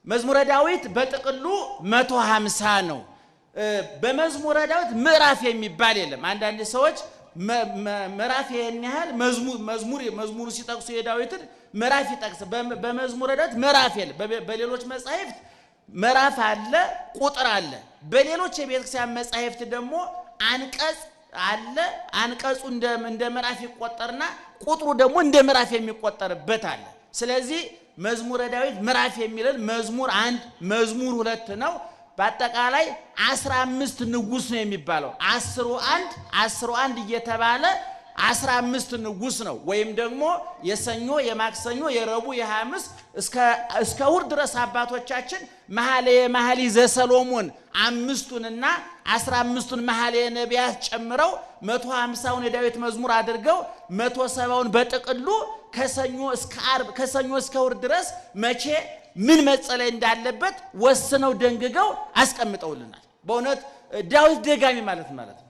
መዝሙረ ዳዊት በጥቅሉ 150 ነው። በመዝሙረ ዳዊት ምዕራፍ የሚባል የለም። አንዳንድ ሰዎች ምዕራፍ ይሄን ያህል መዝሙሩ ሲጠቅሱ የዳዊትን ምዕራፍ ይጠቅስ። በመዝሙረ ዳዊት ምዕራፍ የለም። በሌሎች መጻሕፍት ምዕራፍ አለ፣ ቁጥር አለ። በሌሎች የቤተክርስቲያን መጻሕፍት ደግሞ አንቀጽ አለ። አንቀጹ እንደ ምዕራፍ ይቆጠርና ቁጥሩ ደግሞ እንደ ምዕራፍ የሚቆጠርበት አለ። ስለዚህ መዝሙረ ዳዊት ምዕራፍ የሚለን መዝሙር 1 መዝሙር 2 ነው። በአጠቃላይ 15 ንጉስ ነው የሚባለው። 11 እየተባለ 15 ንጉስ ነው። ወይም ደግሞ የሰኞ የማክሰኞ የረቡዕ የሐሙስ እስከ እሑድ ድረስ አባቶቻችን መኃልየ ዘሰሎሞን 5ቱንና 15ቱን መኃልየ ነቢያት ጨምረው 150ውን የዳዊት መዝሙር አድርገው 170ውን በጥቅሉ ከሰኞ እስከ እሑድ ድረስ መቼ ምን መጸለይ እንዳለበት ወስነው ደንግገው አስቀምጠውልናል። በእውነት ዳዊት ደጋሚ ማለት ነው።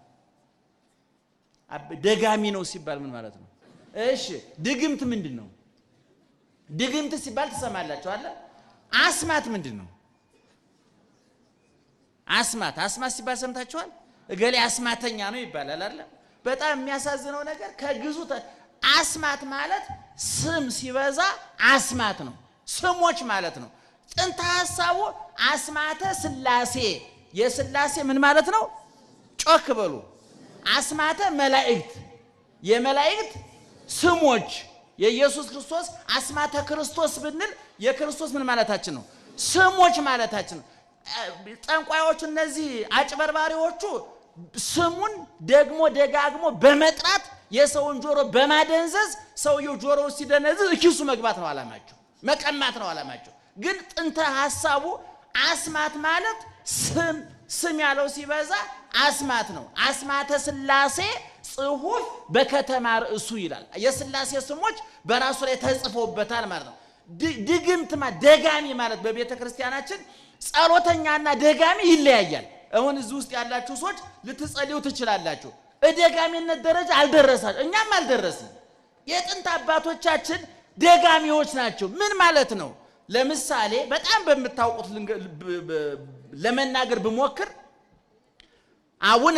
ደጋሚ ነው ሲባል ምን ማለት ነው? እሺ ድግምት ምንድነው? ድግምት ሲባል ተሰማላችሁ አይደል? አስማት ምንድነው? አስማት ሲባል ሰምታችኋል? እገሌ አስማተኛ ነው ይባላል አይደል? በጣም የሚያሳዝነው ነገር ከግዙ አስማት ማለት ስም ሲበዛ አስማት ነው። ስሞች ማለት ነው። ጥንተ ሐሳቡ አስማተ ሥላሴ የሥላሴ ምን ማለት ነው? ጮክ በሉ። አስማተ መላእክት የመላእክት ስሞች የኢየሱስ ክርስቶስ አስማተ ክርስቶስ ብንል የክርስቶስ ምን ማለታችን ነው? ስሞች ማለታችን ነው። ጠንቋዮቹ እነዚህ አጭበርባሪዎቹ ስሙን ደግሞ ደጋግሞ በመጥራት የሰውን ጆሮ በማደንዘዝ ሰውየው ጆሮው ሲደነዝዝ ኪሱ መግባት ነው ዓላማቸው፣ መቀማት ነው ዓላማቸው። ግን ጥንተ ሐሳቡ አስማት ማለት ስም ያለው ሲበዛ አስማት ነው። አስማተ ሥላሴ ጽሑፍ በከተማ ርዕሱ ይላል። የሥላሴ ስሞች በራሱ ላይ ተጽፎበታል ማለት ነው። ድግምት ደጋሚ ማለት በቤተ ክርስቲያናችን ጸሎተኛና ደጋሚ ይለያያል። አሁን እዚህ ውስጥ ያላችሁ ሰዎች ልትጸልዩ ትችላላችሁ። ደጋሚነት ደረጃ አልደረሳችሁ፣ እኛም አልደረስን። የጥንት አባቶቻችን ደጋሚዎች ናቸው። ምን ማለት ነው? ለምሳሌ በጣም በመታውቁት ለመናገር ብሞክር አቡነ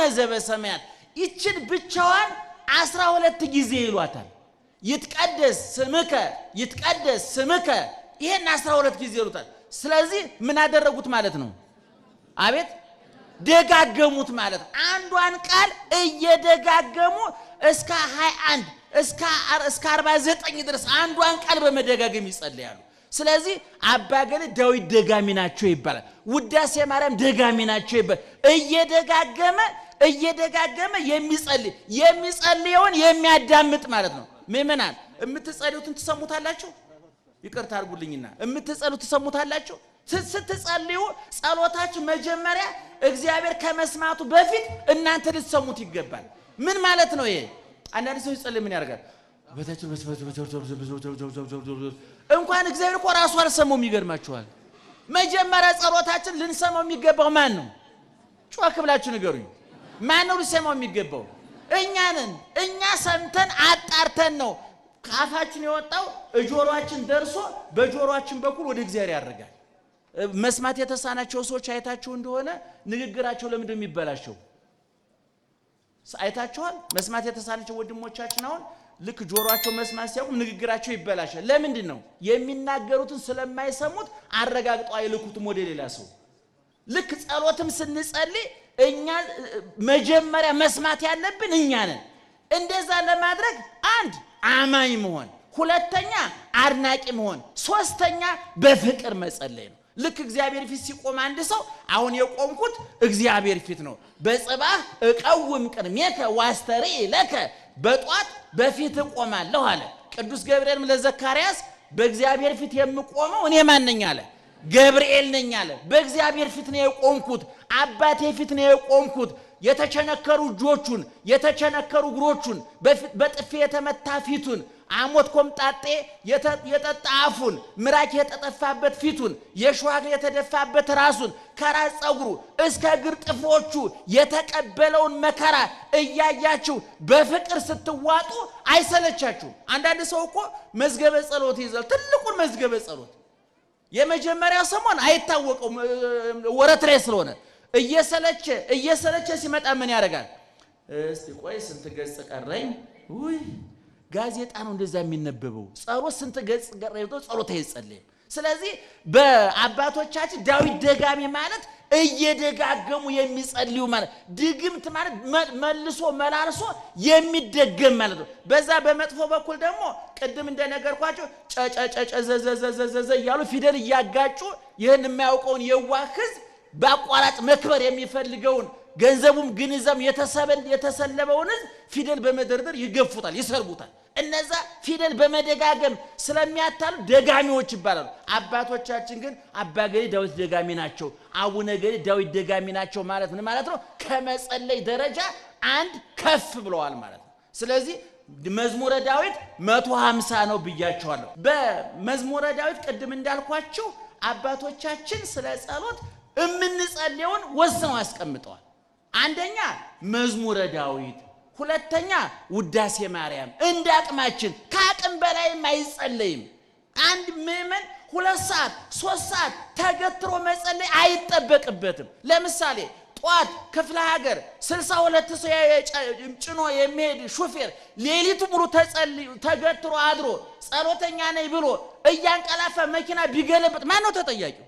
ዘበሰማያት ይችን ብቻዋን 12 ጊዜ ይሏታል። ይትቀደስ ስምከ ይሄን 12 ጊዜ ይሉታል። ስለዚህ ምን አደረጉት ማለት ነው? አቤት ደጋገሙት ማለት ነው። አንዷን ቃል እየደጋገሙ እስከ 21 እስከ 49 ድረስ አንዷን ቃል በመደጋገም ይጸልያሉ። ስለዚህ አባገሌ ዳዊት ደጋሚ ናቸው ይባላል። ውዳሴ ማርያም ደጋሚ ናቸው ይባላል። እየደጋገመ የሚጸልየውን የሚያዳምጥ ማለት ነው። ምእመናን የምትጸልዩትን ትሰሙታላችሁ? ይቅርታ አድርጉልኝና የምትጸልዩት ትሰሙታላችሁ? ስትጸልዩ ጸሎታችሁ መጀመሪያ እግዚአብሔር ከመስማቱ በፊት እናንተ ልትሰሙት ይገባል። ምን ማለት ነው ይሄ? አንዳንድ ሰው ይጸልይ ምን ያደርጋል? እንኳን እግዚአብሔር እኮ ራሱ አልሰማውም። ይገርማችኋል። መጀመሪያ ጸሎታችን ልንሰማው የሚገባው ማን ነው? ጮክ ብላችሁ ንገሩኝ። ማን ነው ልንሰማው የሚገባው? እኛ ነን። እኛ ሰምተን አጣርተን ነው ካፋችን የወጣው ጆሮአችን ደርሶ በጆሮአችን በኩል ወደ እግዚአብሔር ያደርጋል። መስማት የተሳናቸው ሰዎች አይታችሁ እንደሆነ ንግግራቸው ለምንድን ነው የሚበላሸው? አይታችኋል? መስማት የተሳናቸው ወንድሞቻችን አሁን ልክ ጆሮአቸው መስማት ሲያውቁ ንግግራቸው ይበላሻል። ለምንድን ነው? የሚናገሩትን ስለማይሰሙት አረጋግጠው አይልኩትም ወደ ሌላ ሰው። ልክ ጸሎትም ስንጸልይ እኛ መጀመሪያ መስማት ያለብን እኛ ነን። እንደዛ ለማድረግ አንድ አማኝ መሆን፣ ሁለተኛ አድናቂ መሆን፣ ሶስተኛ በፍቅር መጸለይ ነው። ልክ እግዚአብሔር ፊት ሲቆም አንድ ሰው አሁን የቆምኩት እግዚአብሔር ፊት ነው። በጽባህ እቀውም ቅድሜከ ዋስተርኢ ለከ በጧት በፊት እቆማለሁ አለ ቅዱስ ገብርኤል ለዘካርያስ። በእግዚአብሔር ፊት የምቆመው እኔ ማን ነኝ አለ? ገብርኤል ነኝ አለ። በእግዚአብሔር ፊት ነው የቆምኩት፣ አባቴ ፊት ነው የቆምኩት። የተቸነከሩ እጆቹን የተቸነከሩ እግሮቹን በጥፊ የተመታ ፊቱን አሞት ኮምጣጤ የጠጣ አፉን ምራቅ የተጠፋበት ፊቱን የሸዋግ የተደፋበት ራሱን ከራስ ጸጉሩ እስከ እግር ጥፍሮቹ የተቀበለውን መከራ እያያችሁ በፍቅር ስትዋጡ አይሰለቻችሁ? አንዳንድ ሰው እኮ መዝገበ ጸሎት ይዘል ትልቁን መዝገበ ጸሎት የመጀመሪያው ሰሞን አይታወቀው ወረት ላይ ስለሆነ እየሰለቸ ሲመጣ ምን ያደርጋል? እስቲ ቆይ ስንት ገጽ ቀረኝ? ውይ ጋዜጣ ነው እንደዛ የሚነበበው። ጸሎት ስንት ገጽ ቀረኝ ጸሎት አይጸልይም። ስለዚህ በአባቶቻችን ዳዊት ደጋሚ ማለት እየደጋገሙ የሚጸልዩ ማለት ድግምት ማለት መልሶ መላልሶ የሚደገም ማለት ነው። በዛ በመጥፎ በኩል ደግሞ ቅድም እንደነገርኳቸው ጨጨጨጨ ዘዘዘዘዘ እያሉ ፊደል እያጋጩ ይህን የማያውቀውን የዋህ ሕዝብ በአቋራጭ መክበር የሚፈልገውን ገንዘቡም ግንዘም የተሰለበውን ፊደል በመደርደር ይገፉታል፣ ይሰርቡታል። እነዛ ፊደል በመደጋገም ስለሚያታሉ ደጋሚዎች ይባላሉ። አባቶቻችን ግን አባገሌ ዳዊት ደጋሚ ናቸው፣ አቡነ ገሌ ዳዊት ደጋሚ ናቸው ማለት ምን ማለት ነው? ከመጸለይ ደረጃ አንድ ከፍ ብለዋል ማለት ነው። ስለዚህ መዝሙረ ዳዊት 150 ነው ብያቸዋለሁ። በመዝሙረ ዳዊት ቅድም እንዳልኳችሁ አባቶቻችን ስለ ጸሎት እምንጸልየውን ወስነው አስቀምጠዋል። አንደኛ መዝሙረ ዳዊት፣ ሁለተኛ ውዳሴ ማርያም። እንደ አቅማችን ከአቅም በላይም አይጸለይም። አንድ ምዕመን 2 ሰዓት 3 ሰዓት ተገትሮ መጸለይ አይጠበቅበትም። ለምሳሌ ጧት ክፍለ ሀገር 62 ሰው ጭኖ የሚሄድ ሹፌር ሌሊቱ ሙሉ ተገትሮ አድሮ ጸሎተኛ ነኝ ብሎ እያንቀላፋ መኪና ቢገለብጥ ማን ነው ተጠያቂው?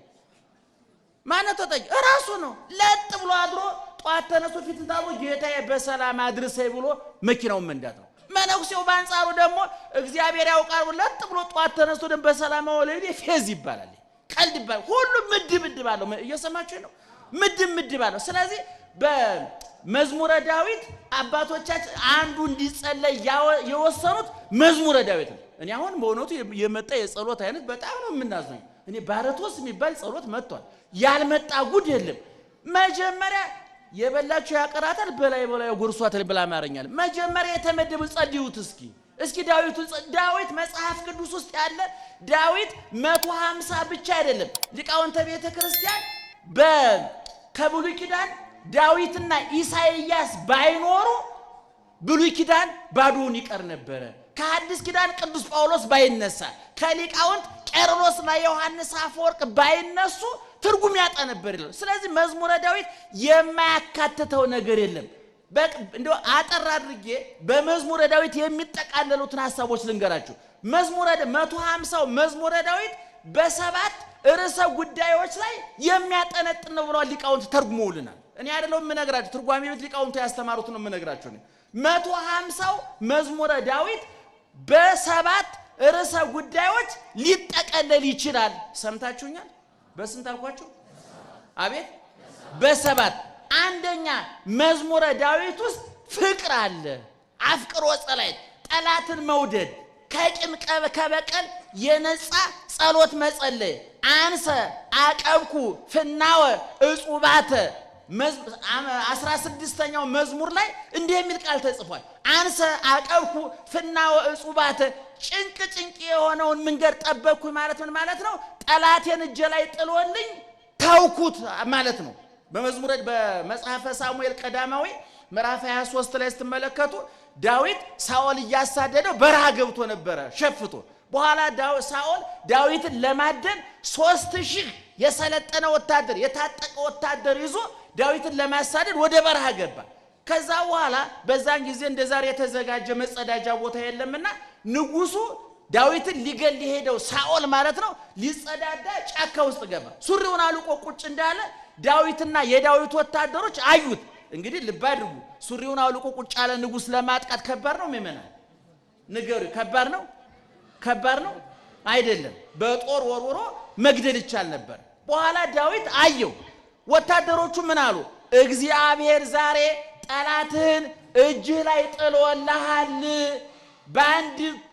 ማነው ተጠያቂው? ራሱ ነው። ለጥ ብሎ አድሮ ጧት ተነስቶ ፊት ታቦ ጌታዬ በሰላም አድርሰኝ ብሎ መኪናውን መንዳት ነው። መነኩሴው በአንጻሩ ደግሞ እግዚአብሔር ያውቃል ለጥ ብሎ ጧት ተነስቶ ደግሞ በሰላም ወለዴ ፌዝ ይባላል፣ ቀልድ ይባላል። ሁሉ ምድብ አለው። እየሰማችሁ ነው? ምድብ አለው። ስለዚህ በመዝሙረ ዳዊት አባቶቻችን አንዱ እንዲጸለይ የወሰኑት መዝሙረ ዳዊት ነው። እኔ አሁን በእውነቱ የመጣ የጸሎት አይነት በጣም ነው የምናዝነው። እኔ ባረቶስ የሚባል ጸሎት መጥቷል። ያልመጣ ጉድ የለም። መጀመሪያ የበላችሁ ያቀራታል በላይ ጉርሷታል ብላ ማረኛል። መጀመሪያ የተመደቡ ጸልዩት እስኪ ዳዊት መጽሐፍ ቅዱስ ውስጥ ያለ ዳዊት 150 ብቻ አይደለም። ሊቃውንተ ቤተ ክርስቲያን ከብሉይ ኪዳን ዳዊትና ኢሳይያስ ባይኖሩ ብሉይ ኪዳን ባዶውን ይቀር ነበረ። ከሐዲስ ኪዳን ቅዱስ ጳውሎስ ባይነሳ ከሊቃውንት ቄርሎስና ዮሐንስ አፈወርቅ ባይነሱ ትርጉም ያጣ ነበር ይላል። ስለዚህ መዝሙረ ዳዊት የማያካትተው ነገር የለም። እንደው አጠር አድርጌ በመዝሙረ ዳዊት የሚጠቃለሉትን ሐሳቦች ልንገራችሁ። መዝሙረ 150 መዝሙረ ዳዊት በሰባት ርዕሰ ጉዳዮች ላይ የሚያጠነጥን ነው ብለው ሊቃውንት ተርጉመውልናል። እኔ አይደለም የምነግራችሁ፣ ትርጓሜ ቤት ሊቃውንት ያስተማሩት ነው የምነግራችሁ። 150 መዝሙረ ዳዊት በሰባት ርዕሰ ጉዳዮች ሊጠቀለል ይችላል። ሰምታችሁኛል? በስንት አልኳችሁ? አቤት በሰባት። አንደኛ መዝሙረ ዳዊት ውስጥ ፍቅር አለ። አፍቅሮ ጸሎት፣ ጠላትን መውደድ፣ ከቂም ከበቀል የነጻ ጸሎት መጸለይ። አንሰ አቀብኩ ፍናወ እጹባተ 16ኛው መዝሙር ላይ እንዲህ የሚል ቃል ተጽፏል። አንሰ አቀብኩ ፍናወ እጹባተ ጭንቅ የሆነውን መንገድ ጠበቅኩኝ ማለት ምን ማለት ነው? ጠላቴን እጄ ላይ ጥሎልኝ ተውኩት ማለት ነው። በመጽሐፈ ሳሙኤል ቀዳማዊ ምዕራፍ 23 ላይ ስትመለከቱ ዳዊት ሳኦል እያሳደደው በረሃ ገብቶ ነበረ ሸፍቶ። በኋላ ሳኦል ዳዊትን ለማደን 3000 የሰለጠነ ወታደር የታጠቀ ወታደር ይዞ ዳዊትን ለማሳደድ ወደ በረሃ ገባ። ከዛ በኋላ በዛን ጊዜ እንደዛሬ የተዘጋጀ መጸዳጃ ቦታ የለምና ንጉሱ ዳዊትን ሊገል ሄደው ሳኦል ማለት ነው ሊጸዳዳ ጫካ ውስጥ ገባ። ሱሪውን አልቆ ቁጭ እንዳለ ዳዊትና የዳዊት ወታደሮች አዩት። እንግዲህ ልብ አድርጉ፣ ሱሪውን አልቆ ቁጭ ያለ ንጉስ ለማጥቃት ከባድ ነው ምእመናን? ንገሩ። ከባድ ነው አይደለም። በጦር ወርውሮ መግደል ይቻል ነበር። በኋላ ዳዊት አየው። ወታደሮቹ ምን አሉ? እግዚአብሔር ዛሬ ጠላትህን እጅህ ላይ ጥሎልሃል፣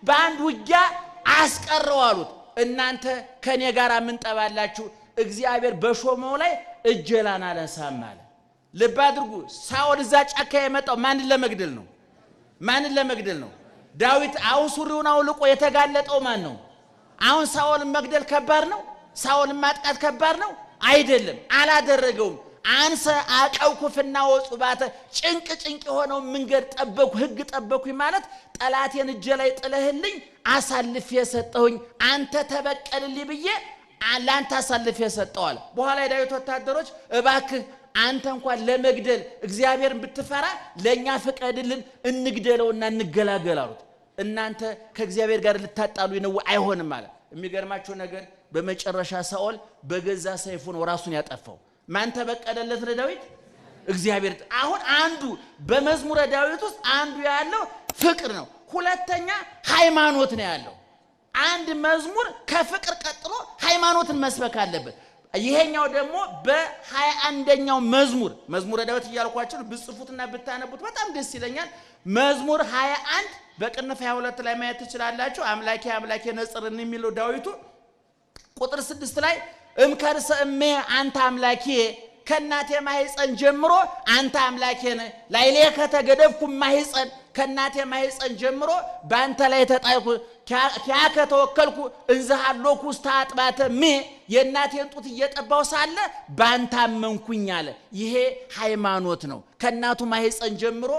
በአንድ ውጊያ አስቀረው አሉት። እናንተ ከኔ ጋር ምን ጠባላችሁ? እግዚአብሔር በሾመው ላይ እጄላን አላነሳም አለ። ልብ አድርጉ። ሳኦል እዛ ጫካ የመጣው ማንን ለመግደል ነው? ዳዊት አሁን ሱሪውን አውልቆ የተጋለጠው ማን ነው? አሁን ሳኦልን መግደል ከባድ ነው? ሳኦልን ማጥቃት ከባድ ነው? አይደለም። አላደረገውም። አንሰ አቀውኩፍና ወጹባተ ጭንቅ የሆነው መንገድ ጠበቁ ህግ ጠበቁኝ ማለት ጠላቴን እጄ ላይ ጥለህልኝ አሳልፌ የሰጠሁኝ አንተ ተበቀልልኝ ብዬ ላንተ አሳልፌ የሰጠዋል። በኋላ የዳዊት ወታደሮች እባክህ አንተ እንኳን ለመግደል እግዚአብሔርን ብትፈራ ለኛ ፍቀድልን እንግደለውና እንገላገል አሉት። እናንተ ከእግዚአብሔር ጋር ልታጣሉ ነው አይሆንም ማለት። የሚገርማችሁ ነገር በመጨረሻ ሳኦል በገዛ ሰይፉ ነው ራሱን ያጠፋው። ማን ተበቀለለት ለዳዊት? እግዚአብሔር። አሁን አንዱ በመዝሙረ ዳዊት ውስጥ አንዱ ያለው ፍቅር ነው። ሁለተኛ ሃይማኖት ነው ያለው። አንድ መዝሙር ከፍቅር ቀጥሎ ሃይማኖትን መስበክ አለበት። ይሄኛው ደግሞ በ21ኛው መዝሙረ ዳዊት እያልኳችሁ ብጽፉትና ብታነቡት በጣም ደስ ይለኛል። መዝሙር 21 በቅንፍ 22 ላይ ማየት ትችላላችሁ። አምላኬ አምላኬ ነጽርን የሚለው ዳዊቱ ቁጥር 6 ላይ እምከርሰ እሜ አንተ አምላኬ ከናቴ ማህፀን ጀምሮ አንተ አምላኬ ነህ ላይሌ ከተገደብኩ ማህፀን ከናቴ ማህፀን ጀምሮ ባንተ ላይ ተጣይኩ ኪያከ ተወከልኩ እንዘሃሎኩ ስታጥባተ ሜ የናቴን ጡት እየጠባው ሳለ ባንተ አመንኩኝ አለ። ይሄ ሃይማኖት ነው። ከናቱ ማህፀን ጀምሮ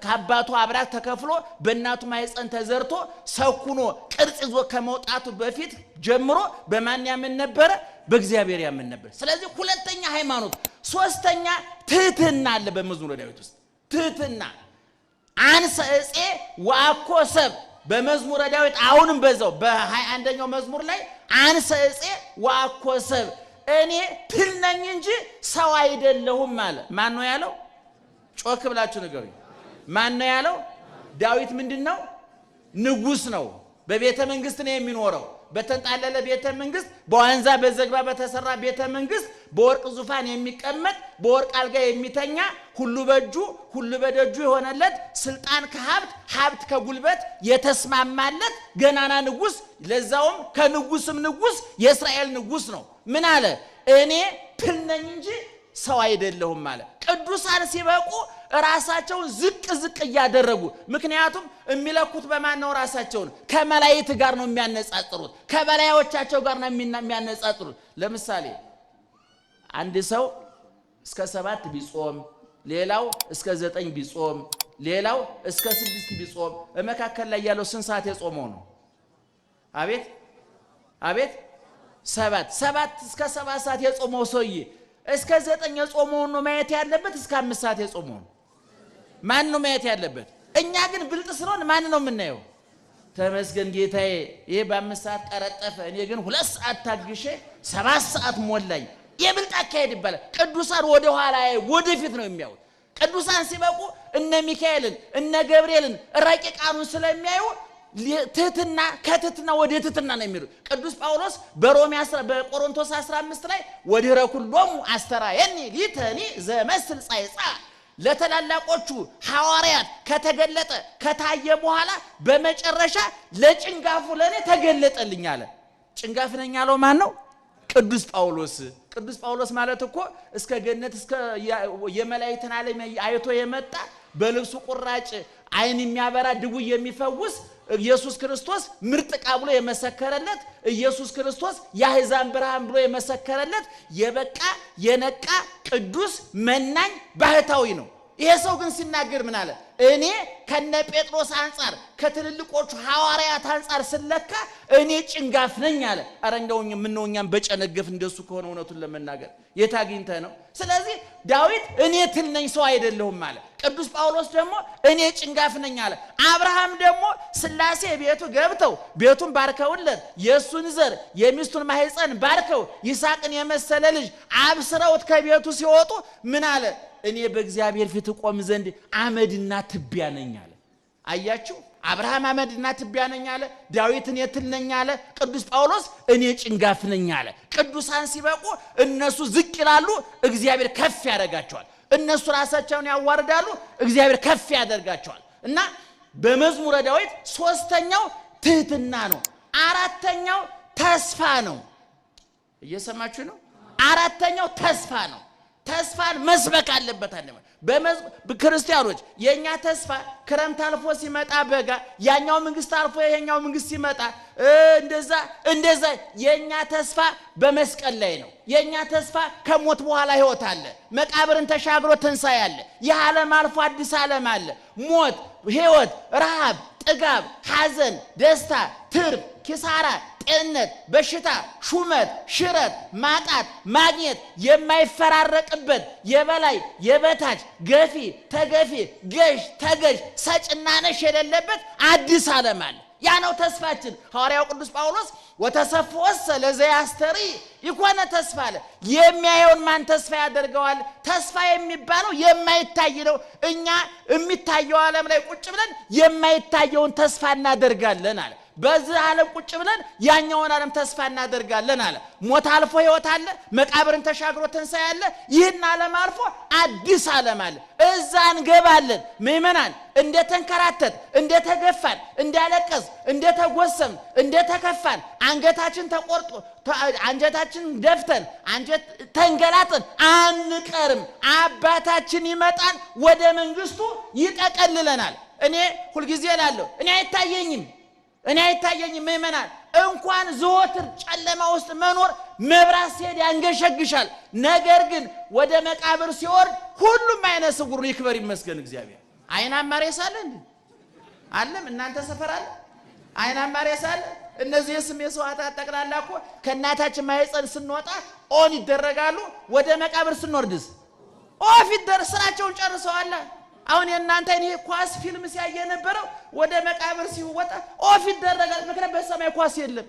ከአባቱ አብራክ ተከፍሎ በእናቱ ማህፀን ተዘርቶ ሰኩኖ ቅርጽ ይዞ ከመውጣቱ በፊት ጀምሮ በማን ያምን ነበር? በእግዚአብሔር ያምን ነበር። ስለዚህ ሁለተኛ ሃይማኖት፣ ሶስተኛ ትህትና አለ በመዝሙረ ዳዊት ውስጥ ትህትና። አንሰ እጼ ወአኮ ሰብ በመዝሙረ ዳዊት አሁንም በዛው በ21ኛው መዝሙር ላይ አንሰ እጼ ወአኮ ሰብ እኔ ትል ነኝ እንጂ ሰው አይደለሁም አለ። ማን ነው ያለው? ጮክ ብላችሁ ንገሩኝ። ማን ነው ያለው? ዳዊት ምንድነው? ንጉስ ነው። በቤተ መንግስት ነው የሚኖረው። በተንጣለለ ቤተ መንግስት በዋንዛ በዘግባ በተሰራ ቤተ መንግስት በወርቅ ዙፋን የሚቀመጥ በወርቅ አልጋ የሚተኛ ሁሉ በእጁ ሁሉ በደጁ የሆነለት ስልጣን ከሀብት ሀብት ከጉልበት የተስማማለት ገናና ንጉስ፣ ለዛውም ከንጉስም ንጉስ የእስራኤል ንጉስ ነው። ምን አለ? እኔ ትል ነኝ እንጂ ሰው አይደለሁም ማለት። ቅዱሳን ሲበቁ ራሳቸውን ዝቅ እያደረጉ፣ ምክንያቱም የሚለኩት በማን ነው? ራሳቸውን ከመላእክት ጋር ነው የሚያነጻጽሩት፣ ከበላዮቻቸው ጋር ነው የሚያነጻጽሩት። ለምሳሌ አንድ ሰው እስከ 7 ቢጾም፣ ሌላው እስከ 9 ቢጾም፣ ሌላው እስከ 6 ቢጾም፣ በመካከል ላይ ያለው ስንት ሰዓት የጾመው ነው? አቤት 7 እስከ 7 ሰዓት የጾመው ሰውዬ እስከ 9 የጾመው ነው ማየት ያለበት? እስከ 5 ሰዓት የጾመው ማን ነው ማየት ያለበት? እኛ ግን ብልጥ ስለሆነ ማን ነው የምናየው? ተመስገን ጌታዬ ይሄ በ5 ሰዓት ቀረጠፈ፣ እኔ ግን 2 ሰዓት ታግሼ 7 ሰዓት ሞላኝ። የብልጥ አካሄድ ይባላል። ቅዱሳን ወደ ኋላ ወደፊት ነው የሚያዩት። ቅዱሳን ሲበቁ እነ ሚካኤልን እነ ገብርኤልን ረቂቃኑን ስለሚያዩ ትህትና ከትህትና ወደ ትህትና ነው የሚሉ። ቅዱስ ጳውሎስ በቆሮንቶስ 15 ላይ ወድረ ኩሎሙ አስተራየኒ ሊተኒ ዘመስል ጻይጻ ለተላላቆቹ ሐዋርያት ከተገለጠ ከታየ በኋላ በመጨረሻ ለጭንጋፉ ለኔ ተገለጠልኝ አለ። ጭንጋፍ ነኝ ያለው ማን ነው? ቅዱስ ጳውሎስ። ቅዱስ ጳውሎስ ማለት እኮ እስከ ገነት እስከ የመላእክትን ዓለም አይቶ የመጣ በልብሱ ቁራጭ አይን የሚያበራ ድውይ የሚፈውስ ኢየሱስ ክርስቶስ ምርጥ ዕቃ ብሎ የመሰከረለት ኢየሱስ ክርስቶስ የአሕዛብ ብርሃን ብሎ የመሰከረለት የበቃ የነቃ ቅዱስ መናኝ ባህታዊ ነው። ይሄ ሰው ግን ሲናገር ምን አለ? እኔ ከነ ጴጥሮስ አንፃር ከትልልቆቹ ሐዋርያት አንፃር ስለካ እኔ ጭንጋፍ ነኝ አለ። አረ እንደውኝ ምንውኛም በጨነገፍ እንደሱ ከሆነ እውነቱን ለመናገር የታግኝተ ነው። ስለዚህ ዳዊት እኔ ትል ነኝ ሰው አይደለሁም አለ። ቅዱስ ጳውሎስ ደግሞ እኔ ጭንጋፍ ነኝ አለ። አብርሃም ደግሞ ስላሴ ቤቱ ገብተው ቤቱን ባርከውለት የሱን ዘር የሚስቱን ማህፀን ባርከው ይስሐቅን የመሰለ ልጅ አብስረውት ከቤቱ ሲወጡ ምን አለ? እኔ በእግዚአብሔር ፊት ቆም ዘንድ አመድና ትቢያ ነኝ አለ። አያችሁ፣ አብርሃም አመድና ትቢያ ነኝ አለ። ዳዊት እኔ ትል ነኝ አለ። ቅዱስ ጳውሎስ እኔ ጭንጋፍ ነኝ አለ። ቅዱሳን ሲበቁ እነሱ ዝቅ ይላሉ፣ እግዚአብሔር ከፍ ያደርጋቸዋል። እነሱ ራሳቸውን ያዋርዳሉ፣ እግዚአብሔር ከፍ ያደርጋቸዋል። እና በመዝሙረ ዳዊት ሶስተኛው ትህትና ነው። አራተኛው ተስፋ ነው። እየሰማችሁ ነው? አራተኛው ተስፋ ነው። ተስፋን መስበክ አለበት አለ። በክርስቲያኖች የኛ ተስፋ ክረምት አልፎ ሲመጣ በጋ ያኛው መንግስት አልፎ ይሄኛው መንግስት ሲመጣ እንደዛ የኛ ተስፋ በመስቀል ላይ ነው። የኛ ተስፋ ከሞት በኋላ ህይወት አለ። መቃብርን ተሻግሮ ትንሣኤ አለ። የዓለም አልፎ አዲስ ዓለም አለ። ሞት፣ ህይወት፣ ረሃብ፣ ጥጋብ፣ ሐዘን፣ ደስታ፣ ትርፍ፣ ኪሳራ፣ ጤንነት፣ በሽታ፣ ሹመት፣ ሽረት፣ ማጣት፣ ማግኘት የማይፈራረቅበት የበላይ የበታች ገፊ ተገፊ ገዥ ተገዥ ሰጭና ነሽ የሌለበት አዲስ ዓለም አለ። ያ ነው ተስፋችን። ሐዋርያው ቅዱስ ጳውሎስ ወተሰፍወሰ ለዘያስተሪ ይኮነ ተስፋ አለ። የሚያየውን ማን ተስፋ ያደርገዋል? ተስፋ የሚባለው የማይታይ ነው። እኛ የሚታየው ዓለም ላይ ቁጭ ብለን የማይታየውን ተስፋ እናደርጋለን አለ። በዚህ ዓለም ቁጭ ብለን ያኛውን ዓለም ተስፋ እናደርጋለን አለ። ሞት አልፎ ህይወት አለ። መቃብርን ተሻግሮ ትንሣኤ አለ። ይህን ዓለም አልፎ አዲስ ዓለም አለ። እዛ እንገባለን። ምእመናን እንደተንከራተት እንደተገፋን እንዳለቀስ እንደተጎሰም እንደተከፋን አንገታችን ተቆርጦ አንጀታችን ደፍተን አንጀት ተንገላጥን አንቀርም። አባታችን ይመጣል፣ ወደ መንግስቱ ይጠቀልለናል። እኔ ሁልጊዜ እላለሁ እኔ አይታየኝም ምእመናን። እንኳን ዘወትር ጨለማ ውስጥ መኖር መብራት ሲሄድ ያንገሸግሻል። ነገር ግን ወደ መቃብር ሲወርድ ሁሉም አይነ ስውር ይክበር ይመስገን እግዚአብሔር። አይናማ ሬሳ አለ እንዴ? አለም እናንተ ሰፈር አለ አይናማ ሬሳ አለ? እነዚህ የስም የሰዋዕታት ጠቅላላ እኮ ከእናታችን ማህፀን ስንወጣ ኦን ይደረጋሉ። ወደ መቃብር ስንወርድስ ኦፍ ይደረግ። ስራቸውን ጨርሰዋል። አሁን የእናንተ እኔ ኳስ ፊልም ሲያየ ነበረው ወደ መቃብር ሲወጣ ኦፍ ይደረጋል። ምክንያቱም በሰማይ ኳስ የለም፣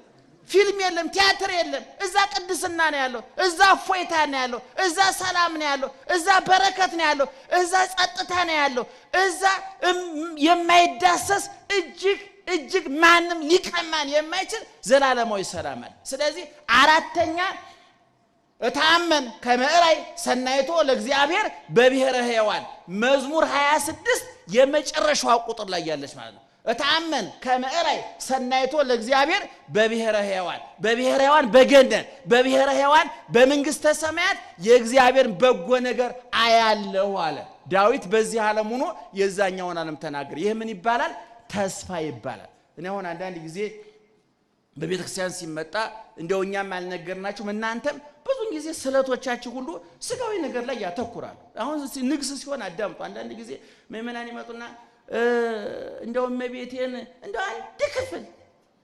ፊልም የለም፣ ቲያትር የለም። እዛ ቅድስና ነው ያለው፣ እዛ ፎይታ ነው ያለው፣ እዛ ሰላም ነው ያለው፣ እዛ በረከት ነው ያለው፣ እዛ ጸጥታ ነው ያለው፣ እዛ የማይዳሰስ እጅግ ማንም ሊቀማን የማይችል ዘላለማዊ ሰላም አለ። ስለዚህ አራተኛ እታመን ከመዕራይ ሰናይቶ ለእግዚአብሔር በብሔረ ሕያዋን መዝሙር 26 የመጨረሻው ቁጥር ላይ ያለች ማለት ነው። እታመን ከመዕራይ ሰናይቶ ለእግዚአብሔር በብሔረ ሕያዋን በገነት በብሔረ ሕያዋን በመንግስተ ሰማያት የእግዚአብሔር በጎ ነገር አያለው አለ ዳዊት። በዚህ ዓለም ሆኖ የዛኛውን ዓለም ተናገረ። ይህ ምን ይባላል? ተስፋ ይባላል። እኔ አሁን አንዳንድ ጊዜ በቤተ ክርስቲያን ሲመጣ እንደውኛም አልነገርናችሁም እናንተም ብዙ ጊዜ ስለቶቻችሁ ሁሉ ስጋዊ ነገር ላይ ያተኩራሉ። አሁን ንግስ ሲሆን አዳምጡ። አንዳንድ ጊዜ ምእመናን ይመጡና እንደው መቤቴን እንደው አንድ ክፍል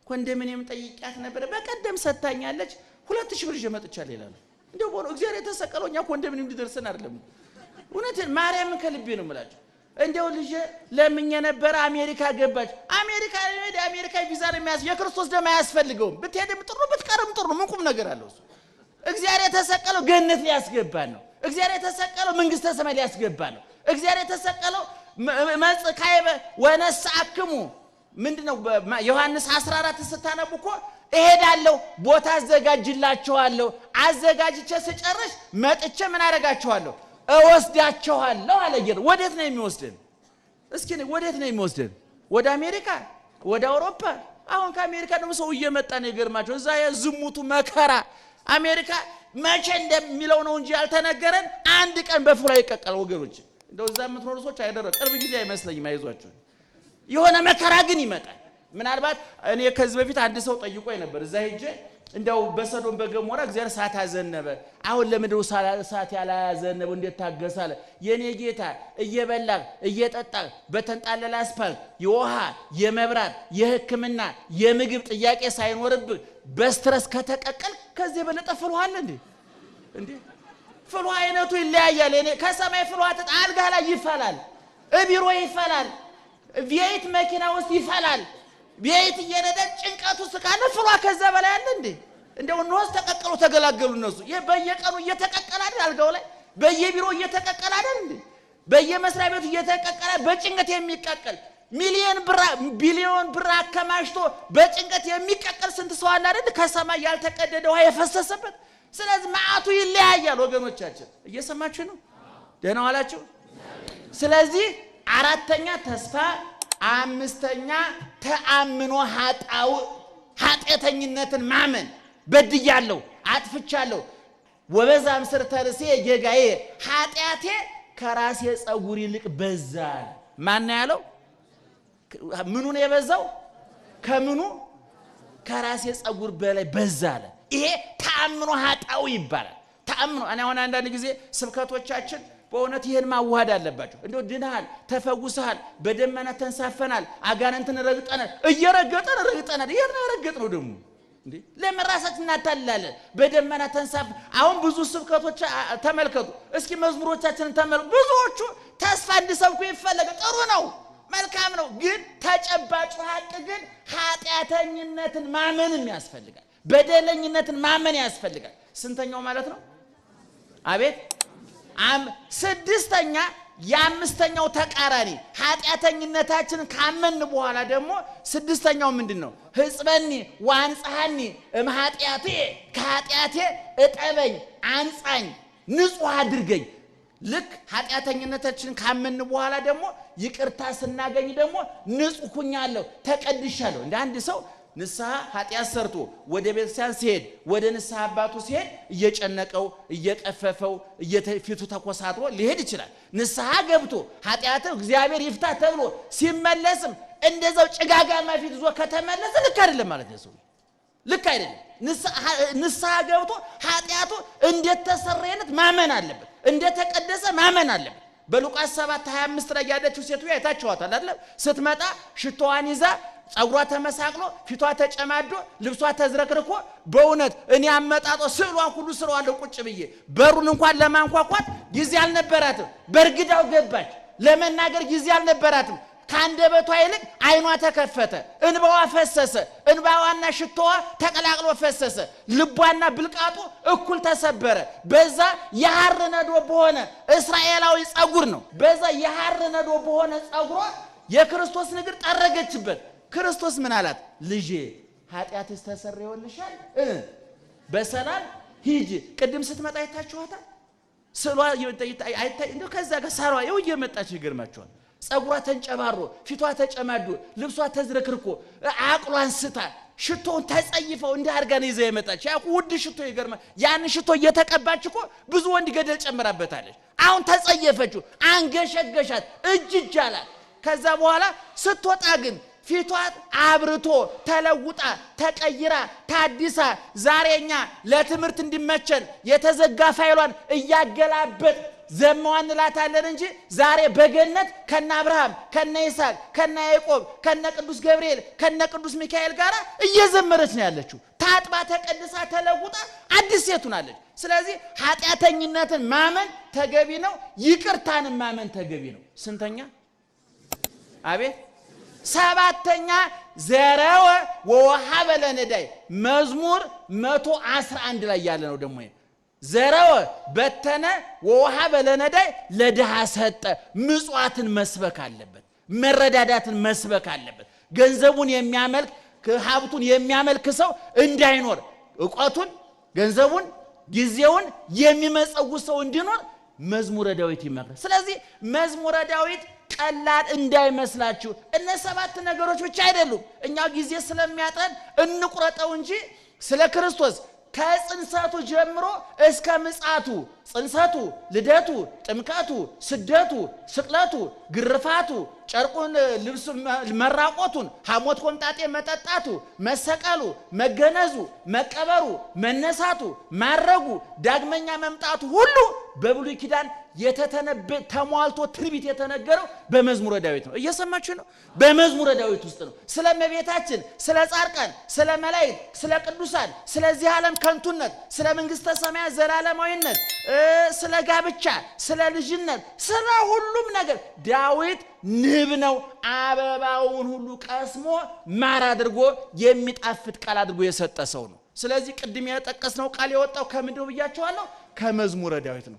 ኮንዶሚኒየም ጠይቂያት ነበር በቀደም ሰጣኛለች 2000 ብር መጥቻለሁ ይላሉ። እንደው ቦሎ እግዚአብሔር የተሰቀለውኛ ኮንዶሚኒየም ሊደርሰን አይደለም። እውነቴን ማርያምን ከልቤ ነው የምላችሁ። እንደው ልጅ ለምኜ ነበር አሜሪካ ገባች። አሜሪካ ቪዛ የሚያስ የክርስቶስ ደም አያስፈልገውም። ብትሄድም ጥሩ ብትቀርም ጥሩ ምን ቁም ነገር አለው እሱ። እግዚአብሔር የተሰቀለው ገነት ሊያስገባን ነው። እግዚአብሔር የተሰቀለው መንግስተ ሰማይ ሊያስገባን ነው። እግዚአብሔር የተሰቀለው መጽካይበ ወነሳክሙ ምንድነው? ዮሐንስ 14 ስታነቡ እኮ እሄዳለሁ ቦታ አዘጋጅላችኋለሁ፣ አዘጋጅቼ ስጨርስ መጥቼ ምን አደርጋችኋለሁ? እወስዳችኋለሁ አለ ጌታ። ወዴት ነው የሚወስደን? እስኪ ወዴት ነው የሚወስደን? ወደ አሜሪካ? ወደ አውሮፓ? አሁን ከአሜሪካ ደግሞ ሰው እየመጣ ነው። ይገርማቸው እዛ የዝሙቱ መከራ አሜሪካ መቼ እንደሚለው ነው እንጂ ያልተነገረን አንድ ቀን በፍራ ይቀቀል ወገኖች። እንደው እዛ የምትኖሩ ሰዎች አይደረም ቅርብ ጊዜ አይመስለኝም። አይዟችሁ የሆነ መከራ ግን ይመጣል። ምናልባት እኔ ከዚህ በፊት አንድ ሰው ጠይቆኝ ነበር። እዛ ሄጄ እንደው በሰዶም በገሞራ እግዚአብሔር እሳት አዘነበ፣ አሁን ለምንድነው እሳት ያላዘነበው እንዴት ታገሳለ? የኔ ጌታ እየበላህ እየጠጣህ በተንጣለለ አስፋልት የውሃ የመብራት የሕክምና የምግብ ጥያቄ ሳይኖርብህ በስትረስ ከተቀቀል ከዚህ በለጠ ፍልሃለ እንዴ? ፍልሃ አይነቱ ይለያያል። እኔ ከሰማይ ፍልሃ አልጋ ላይ ይፈላል፣ ቢሮ ይፈላል፣ ቪኤት መኪና ውስጥ ይፈላል። ቤት እየነደ ጭንቀቱ ስካለ ፍልሃ ከዛ በላይ አለ እንዴ? እንደው እነሱ ተቀቀሉ ተገላገሉ። እነሱ በየቀኑ እየተቀቀለ አይደል? አልጋው ላይ በየቢሮ እየተቀቀለ አይደል እንዴ? በየመስሪያ ቤቱ እየተቀቀለ በጭንቀት የሚቀቀል ቢሊዮን ብር አከማሽቶ በጭንቀት የሚቀቀል ስንት ሰው አለ አይደል? ከሰማይ ያልተቀደደ ውሃ የፈሰሰበት። ስለዚህ ማዕቱ ይለያያል ወገኖቻችን። እየሰማችሁ ነው? ደህና ዋላችሁ? ስለዚህ አራተኛ ተስፋ፣ አምስተኛ ተአምኖ ኃጢአተኝነትን ማመን። በድያለሁ፣ አጥፍቻለሁ፣ ወበዛም ስር ተርሴ ጌጋዬ ኃጢአቴ ከራሴ ጸጉር ይልቅ በዛ። ማን ያለው? ምኑ ነው የበዛው? ከምኑ? ከራሴ ጸጉር በላይ በዛ አለ። ይሄ ተአምኖ ኃጣው ይባላል። ተአምኖ እኔ አሁን አንዳንድ ጊዜ ስብከቶቻችን በእውነት ይሄን ማዋሃድ አለባቸው። እንደው ድናል፣ ተፈውሰሃል፣ በደመና ተንሳፈናል፣ አጋንንትን ረግጠናል፣ እየረገጠን ረግጠናል። ይሄን ረገጥነው ደግሞ እንዴ ለምን ራሳችንን እናታልላለን? በደመና ተንሳፍ። አሁን ብዙ ስብከቶች ተመልከቱ እስኪ፣ መዝሙሮቻችንን ተመልከቱ። ብዙዎቹ ተስፋ እንዲሰብኩ ይፈልጋል። ጥሩ ነው፣ መልካም ነው። ግን ተጨባጭ ሀቅ ግን ኃጢአተኝነትን ማመንም ያስፈልጋል። በደለኝነትን ማመን ያስፈልጋል። ስንተኛው ማለት ነው? አቤት ስድስተኛ የአምስተኛው ተቃራኒ ኃጢአተኝነታችንን ካመን በኋላ ደግሞ ስድስተኛው ምንድነው? ህጽበኒ ዋንጻኒ እምኃጢአቴ ከኃጢአቴ እጠበኝ አንጻኝ ንጹህ አድርገኝ። ልክ ኃጢአተኝነታችንን ካመን በኋላ ደግሞ ይቅርታ ስናገኝ ደግሞ ንጹህ ሁኛለሁ ተቀድሻለሁ። እንደ አንድ ሰው ንስሐ ኃጢአት ሰርቶ ወደ ቤተክርስቲያን ሲሄድ ወደ ንስሐ አባቱ ሲሄድ እየጨነቀው እየቀፈፈው ፊቱ ተኮሳትሮ ሊሄድ ይችላል። ንስሐ ገብቶ ኃጢአቱ እግዚአብሔር ይፍታ ተብሎ ሲመለስም እንደዛው ጭጋጋማ ፊት ይዞ ከተመለሰ ልክ አይደለም ማለት ነው። ልክ አይደለም። ንስሐ ገብቶ ኃጢአቱ እንደተሰረየለት ማመን አለበት፣ እንደተቀደሰ ማመን አለበት። በሉቃስ 7:25 ላይ ያለችው ሴቱ አይታችኋታል አይደል? ስትመጣ ሽቶዋን ይዛ ጸጉሯ ተመሳቅሎ ፊቷ ተጨማዶ ልብሷ ተዝረክርኮ በእውነት እኔ አመጣጦ ስዕሏን ሁሉ ስራዋለሁ ቁጭ ብዬ በሩን እንኳን ለማንኳኳት ጊዜ አልነበራትም። በርግዳው ገባች። ለመናገር ጊዜ አልነበራትም። ካንደበቷ ይልቅ አይኗ ተከፈተ፣ እንባዋ ፈሰሰ። እንባዋና ሽቶዋ ተቀላቅሎ ፈሰሰ። ልቧና ብልቃጡ እኩል ተሰበረ። በዛ የሐር ነዶ በሆነ እስራኤላዊ ጸጉር ነው። በዛ የሐር ነዶ በሆነ ጸጉሯ የክርስቶስ እግር ጠረገችበት። ክርስቶስ ምን አላት? ልጄ ኃጢአትሽ ተሰረየልሻል፣ በሰላም ሂጂ። ቅድም ስትመጣ አይታችኋታል። ስሏ አይታይ እንደው ከዛ ጋር ሳሯ ይው እየመጣች ይገርማችኋል። ጸጉሯ ተንጨባሮ ፊቷ ተጨማዶ ልብሷ ተዝረክርኮ አቅሏን ስታ ሽቶውን ተጸይፈው እንዲያርጋ ነው ይዘ የመጣች። ያው ውድ ሽቶ ይገርማ። ያን ሽቶ እየተቀባች እኮ ብዙ ወንድ ገደል ጨምራበታለች። አሁን ተጸየፈችው፣ አንገሸገሻት፣ እጅ አላት። ከዛ በኋላ ስትወጣ ግን ፊቷ አብርቶ ተለውጣ ተቀይራ ታዲሳ ዛሬኛ ለትምህርት እንዲመቸን የተዘጋ ፋይሏን እያገላበጥ ዘመዋን እንላታለን እንጂ ዛሬ በገነት ከነ አብርሃም ከነ ይስሐቅ ከነ ያዕቆብ ከነ ቅዱስ ገብርኤል ከነ ቅዱስ ሚካኤል ጋር እየዘመረች ነው ያለችው። ታጥባ ተቀድሳ ተለውጣ አዲስ ሴት ሆናለች። ስለዚህ ኃጢአተኝነትን ማመን ተገቢ ነው፣ ይቅርታን ማመን ተገቢ ነው። ስንተኛ? አቤት ሰባተኛ ዘረወ ወወሃበ ለነዳይ መዝሙር 111 ላይ ያለ ነው። ደግሞ ዘረወ በተነ ወወሃበ ለነዳይ ለድሃ ሰጠ። ምጽዋትን መስበክ አለበት፣ መረዳዳትን መስበክ አለበት። ገንዘቡን የሚያመልክ ሀብቱን የሚያመልክ ሰው እንዳይኖር ዕውቀቱን ገንዘቡን ጊዜውን የሚመጸውት ሰው እንዲኖር መዝሙረ ዳዊት ይመክራል። ስለዚህ መዝሙረ ዳዊት ቀላል እንዳይመስላችሁ። እነ ሰባት ነገሮች ብቻ አይደሉም። እኛ ጊዜ ስለሚያጠን እንቁረጠው እንጂ ስለ ክርስቶስ ከጽንሰቱ ጀምሮ እስከ ምጽአቱ ጽንሰቱ፣ ልደቱ፣ ጥምቀቱ፣ ስደቱ፣ ስቅለቱ፣ ግርፋቱ፣ ጨርቁን ልብሱ መራቆቱን፣ ሐሞት ኮምጣጤ መጠጣቱ፣ መሰቀሉ፣ መገነዙ፣ መቀበሩ፣ መነሳቱ፣ ማረጉ፣ ዳግመኛ መምጣቱ ሁሉ በብሉይ ኪዳን ተሟልቶ ትንቢት የተነገረው በመዝሙረ ዳዊት ነው። እየሰማችሁ ነው? በመዝሙረ ዳዊት ውስጥ ነው። ስለ እመቤታችን፣ ስለ ጻድቃን፣ ስለ መላእክት፣ ስለ ቅዱሳን፣ ስለዚህ ዓለም ከንቱነት፣ ስለ መንግስተ ሰማያት ዘላለማዊነት፣ ስለ ጋብቻ፣ ስለ ልጅነት፣ ስለ ሁሉም ነገር ዳዊት ንብ ነው። አበባውን ሁሉ ቀስሞ ማር አድርጎ የሚጣፍጥ ቃል አድርጎ የሰጠ ሰው ነው። ስለዚህ ቅድም የጠቀስነው ቃል የወጣው ከምንድነው ብያቸዋለሁ? ከመዝሙረ ዳዊት ነው።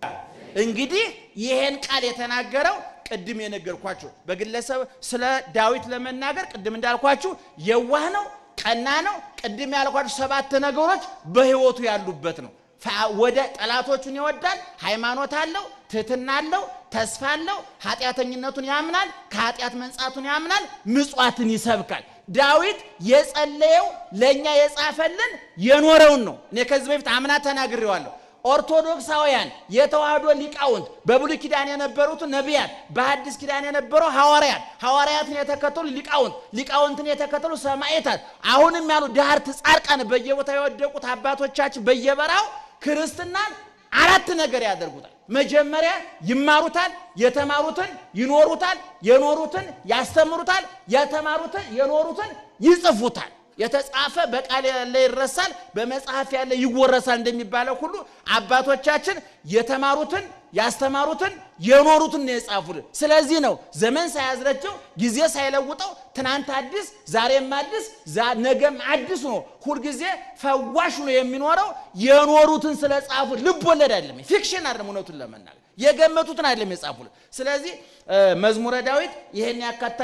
እንግዲህ ይሄን ቃል የተናገረው ቅድም የነገርኳችሁ በግለሰብ ስለ ዳዊት ለመናገር ቅድም እንዳልኳችሁ የዋህ ነው፣ ቀና ነው። ቅድም ያልኳችሁ ሰባት ነገሮች በህይወቱ ያሉበት ነው። ወደ ጠላቶቹን ይወዳል፣ ሃይማኖት አለው፣ ትህትና አለው፣ ተስፋ አለው፣ ኃጢአተኝነቱን ያምናል፣ ከኃጢአት መንጻቱን ያምናል፣ ምጽዋትን ይሰብካል። ዳዊት የጸለየው ለኛ የጻፈልን የኖረውን ነው። እኔ ከዚህ በፊት አምና ተናግሬዋለሁ። ኦርቶዶክሳውያን የተዋህዶ ሊቃውንት በብሉይ ኪዳን የነበሩት ነቢያት በሐዲስ ኪዳን የነበረው ሐዋርያትን የተከተሉ ሊቃውንትን የተከተሉ ሰማዕታት አሁንም ያሉ ዳህርት ጻድቃን በየቦታው የወደቁት አባቶቻችን በየበራው ክርስትናን አራት ነገር ያደርጉታል። መጀመሪያ ይማሩታል፣ የተማሩትን ይኖሩታል፣ የኖሩትን ያስተምሩታል፣ የተማሩትን የኖሩትን ይጽፉታል። የተጻፈ በቃል ያለ ይረሳል፣ በመጽሐፍ ያለ ይወረሳል እንደሚባለው ሁሉ አባቶቻችን የተማሩትን ያስተማሩትን የኖሩትን የጻፉልን። ስለዚህ ነው ዘመን ሳያዝረቸው ጊዜ ሳይለውጠው ትናንት አዲስ ዛሬም አዲስ ነገም አዲስ ነው ሁሉ ጊዜ ፈዋሽ ነው የሚኖረው የኖሩትን ስለጻፉት። ልብ ወለድ አይደለም፣ ፊክሽን አይደለም። እውነቱን ለመናገር የገመቱትን አይደለም የጻፉልን። ስለዚህ መዝሙረ ዳዊት ይሄን ያካትታል።